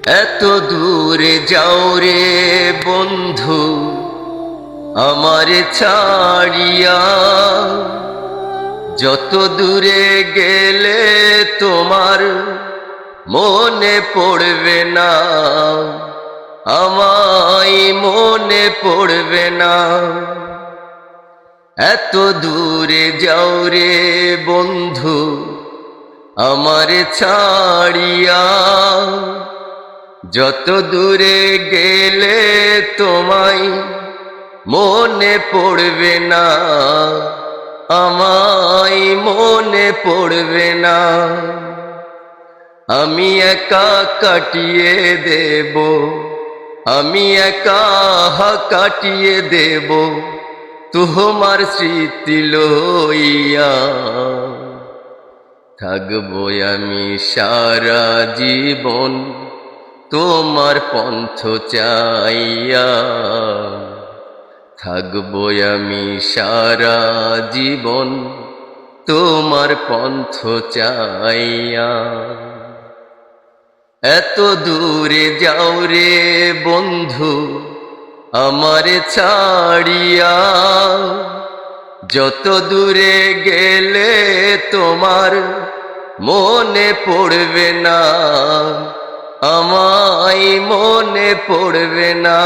এত দূরে যাও রে বন্ধু আমার ছাড়িয়া, যত দূরে গেলে তোমার মনে পড়বে না, আমায় মনে পড়বে না। এত দূরে যাও রে বন্ধু আমার ছাড়িয়া, যত দূরে গেলে তোমায় মনে পড়বে না, আমায় মনে পড়বে না। আমি একা কাটিয়ে দেব, আমি একা কাটিয়ে দেব তোমার স্মৃতি লইয়া। থাকবো আমি সারা জীবন তোমার পন্থ চাইয়া, থাকবো আমি সারা জীবন তোমার পন্থ চাইয়া। এত দূরে যাও রে বন্ধু আমার ছাড়িয়া, যত দূরে গেলে তোমার মনে পড়বে না, আমায় মনে পড়বে না।